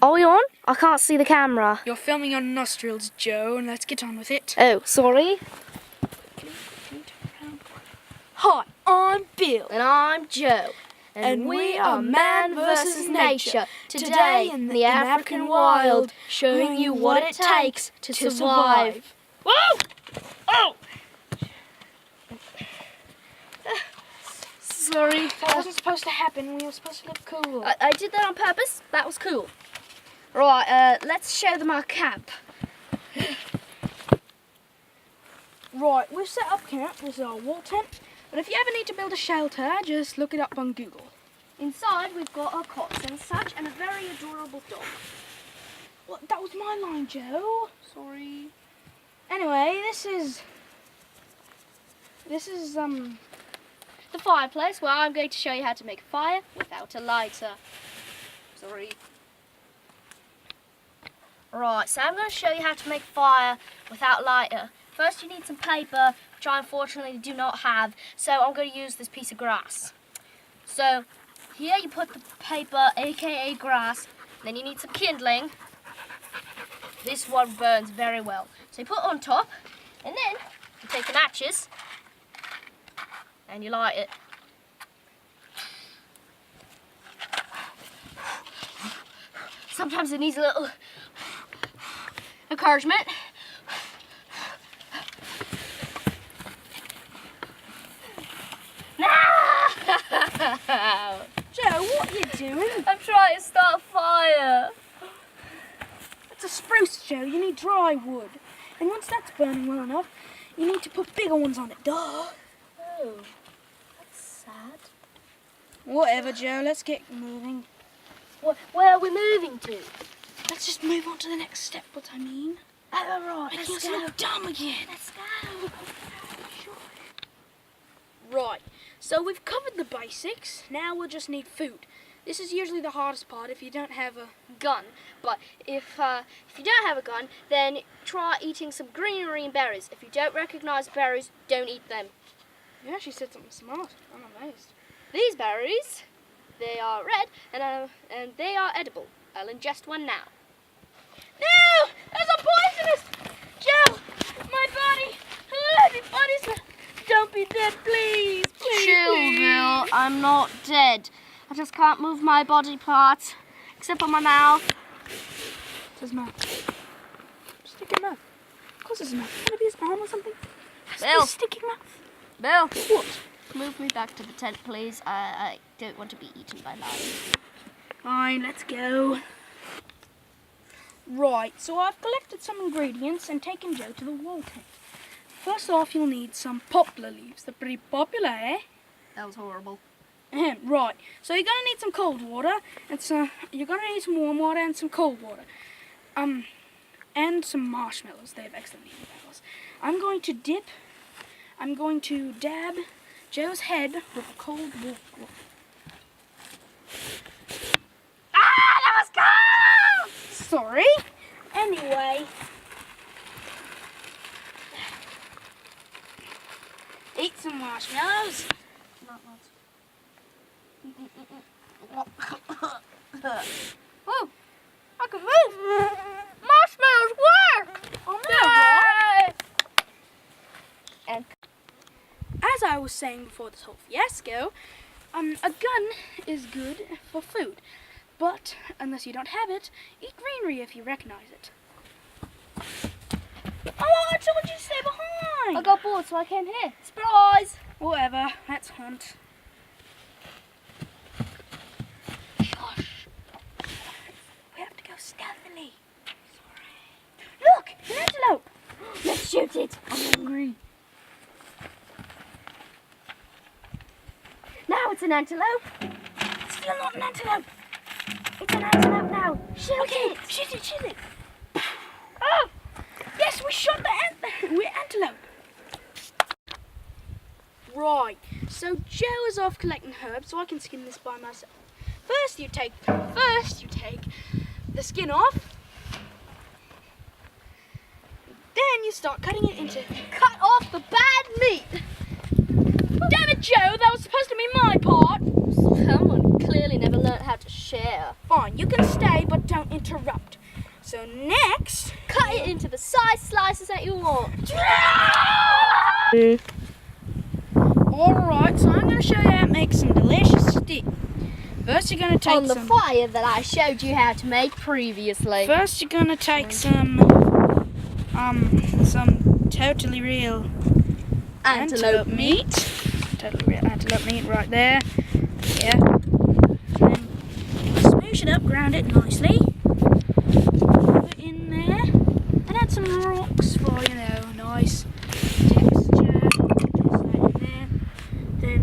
Are we on? I can't see the camera. You're filming your nostrils, Joe, and let's get on with it. Oh, sorry. Hi, I'm Bill. And I'm Joe. And we are Man vs. Nature. Today in the African wild, showing you what it takes to survive. Whoa! Oh! Sorry. That wasn't supposed to happen. We were supposed to look cool. I did that on purpose. That was cool. Right, let's show them our camp. Right, we've set up camp. This is our wall tent. But if you ever need to build a shelter, just look it up on Google. Inside, we've got our cots and such, and a very adorable dog. Well, that was my line, Joe. Sorry. Anyway, this is The fireplace, where I'm going to show you how to make a fire without a lighter. Sorry. Right, so I'm going to show you how to make a fire without a lighter. First you need some paper, which I unfortunately do not have, so I'm going to use this piece of grass. So, here you put the paper, aka grass, then you need some kindling. This one burns very well. So you put it on top, and then you take the matches, and you light it. Sometimes it needs a little encouragement. Joe, what are you doing? I'm trying to start a fire. It's a spruce, Joe. You need dry wood. And once that's burning well enough, you need to put bigger ones on it. Duh. Oh, that's sad. Whatever, Joe. Let's get moving. Where are we moving to? Let's just move on to the next step, what I mean. Oh, right, Making us look dumb again. Let's go. Right, so we've covered the basics. Now we'll just need food. This is usually the hardest part if you don't have a Gun, but if you don't have a gun, then try eating some greenery and berries. If you don't recognise berries, don't eat them. You actually said something smart. I'm amazed. These berries, they are red and they are edible. I'll ingest one now. No! Those are poisonous! Joe! My body! Everybody's... Don't be dead, please! Please, Chill, please. Bill. I'm not dead. I just can't move my body parts, except for my mouth. It's his mouth. Stick your mouth. Of course it's his mouth. Maybe his arm or something. Bill. Sticking mouth. Bill. What? Move me back to the tent, please. I don't want to be eaten by lions. Fine, let's go. Right, so I've collected some ingredients and taken Joe to the wall tent. First off, you'll need some poplar leaves. They're pretty popular, eh? That was horrible. Right, so you're gonna need some cold water, and you're gonna need some warm water and some cold water, and some marshmallows. They have extra marshmallows. I'm going to dab Joe's head with a cold water. Ah, that was cold! Sorry. Anyway, eat some marshmallows. Not much. Oh, I can move. Marshmallows work! Oh no! Right? And As I was saying before this whole fiasco, a gun is good for food, but unless you don't have it, eat greenery if you recognize it. Oh, so what did you say behind? I got bored, so I came here. Surprise! Whatever, let's hunt. Shush. We have to go stealthily. Sorry. Look, an antelope. Let's shoot it. I'm hungry. Now it's an antelope. It's still not an antelope. It's an antelope now. Shoot it. Shoot it. Oh, yes, we shot the antelope. Right, so Joe is off collecting herbs, so I can skin this by myself. First you take the skin off. Then you start cutting it into... Cut off the bad meat. Damn it, Joe, that was supposed to be my part. Someone clearly never learned how to share. Fine, you can stay, but don't interrupt. on. Alright, so I'm going to show you how to make some delicious stew. First you're going to take On the some... fire that I showed you how to make previously. First you're going to take some totally real antelope meat. Totally real antelope meat right there. Yeah. And then smoosh it up, ground it nicely. Put it in there. And add some rocks for, you know, nice texture. Just like there. Then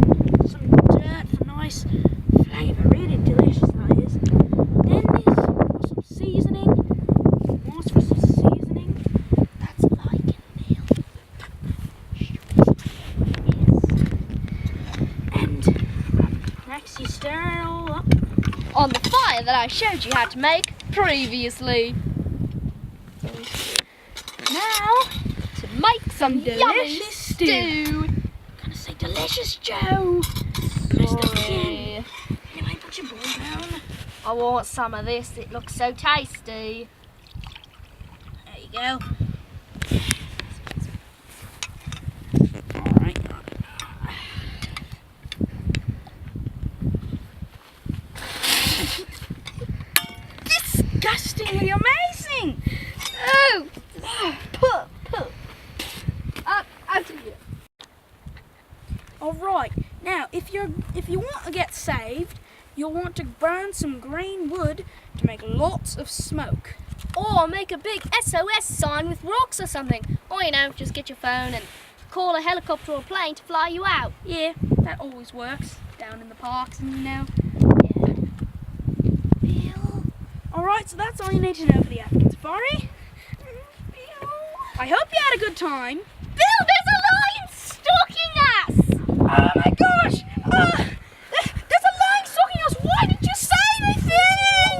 some dirt for nice flavour. Really delicious that is. Then there's some seasoning. More for some seasoning. That's like it, Neil. And next you stir it all up. On the fire that I showed you how to make previously. Now, To make some yummy delicious stew. I'm gonna say delicious, Joe. Messed up again. Anyway, put your bowl down. I want some of this. It looks so tasty. There you go. Alright. Disgustingly amazing! Oh! Puh, puh. Out of here. Alright, now if you want to get saved, you'll want to burn some green wood to make lots of smoke. Or make a big SOS sign with rocks or something. Or, you know, just get your phone and call a helicopter or a plane to fly you out. Yeah, that always works. Down in the parks and you know. Yeah. Bill. Alright, so that's all you need to know for the African safari. I hope you had a good time. Bill, there's a lion stalking us! Oh my gosh! There's a lion stalking us! Why didn't you say anything?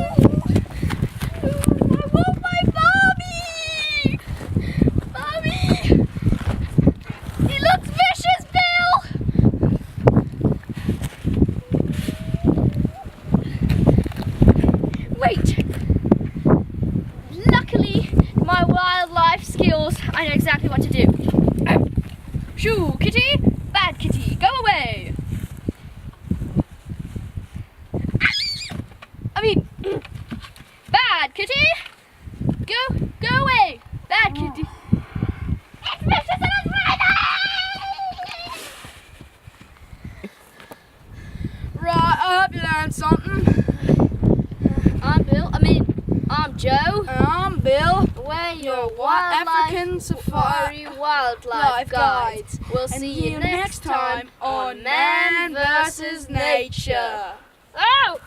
I want my Bobby! Bobby! He looks vicious, Bill! Wait! Luckily, my wildlife skills, I know exactly what to do. Shoo, kitty! Bad kitty, go away! I mean, bad kitty! Go away! Bad kitty! It's vicious and it's Right, I hope you learned something. I'm Joe. And I'm Bill. We're your Your wildlife African safari wildlife guides. We'll And see you next time on Man Man vs. Nature. Oh!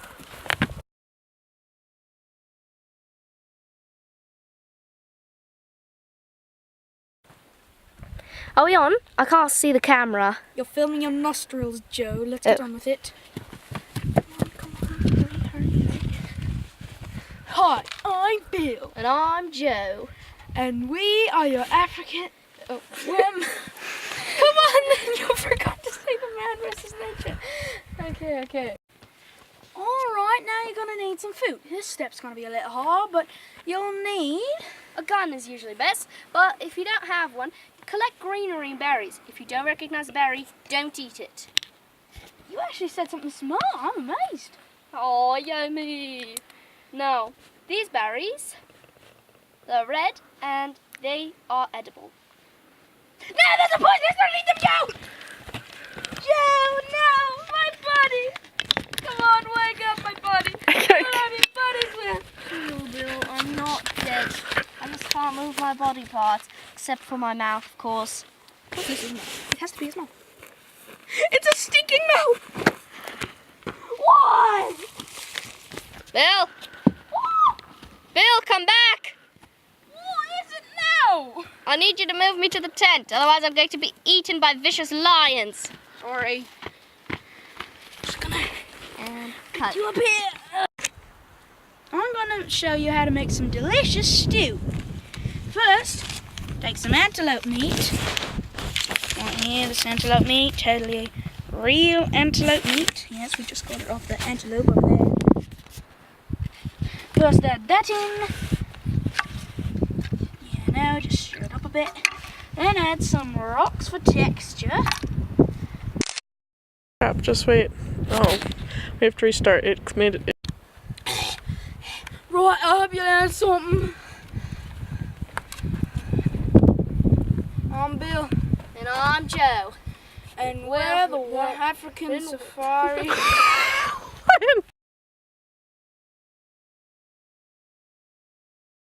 Are we on? I can't see the camera. You're filming your nostrils, Joe. Let's get on with it. Come on, hurry. Hi, I'm Bill. And I'm Joe. And we are your African... Oh, Come on, then you forgot to say the Man vs. Nature. Okay. Alright, now you're going to need some food. This step's going to be a little hard, but you'll need... A gun is usually best, but if you don't have one, collect greenery and berries. If you don't recognize a berry, don't eat it. You actually said something smart. I'm amazed. Oh, yummy. No, these berries, they're red and they are edible. No, there's a point. Let's not leave them go. Joe, no, my buddy. Come on, wake up, my buddy. Come on, your buddy's with. Oh, Bill, I'm not dead. I just can't move my body parts, except for my mouth, of course. This is mouth. It has to be his mouth. It's a stinking mouth. Why? Bill! Bill, come back! What is it now? I need you to move me to the tent, otherwise I'm going to be eaten by vicious lions. Sorry. Just gonna And get cut. you up here. I'm gonna show you how to make some delicious stew. First, take some antelope meat. Right here, this antelope meat, totally real antelope meat. Yes, we just got it off the antelope over there. First add that in. Yeah, now just stir it up a bit. And add some rocks for texture. Crap, just wait. Oh, we have to restart. It made it. Right up, you learned something. I'm Bill. And I'm Joe. And we're the African Safari. I didn't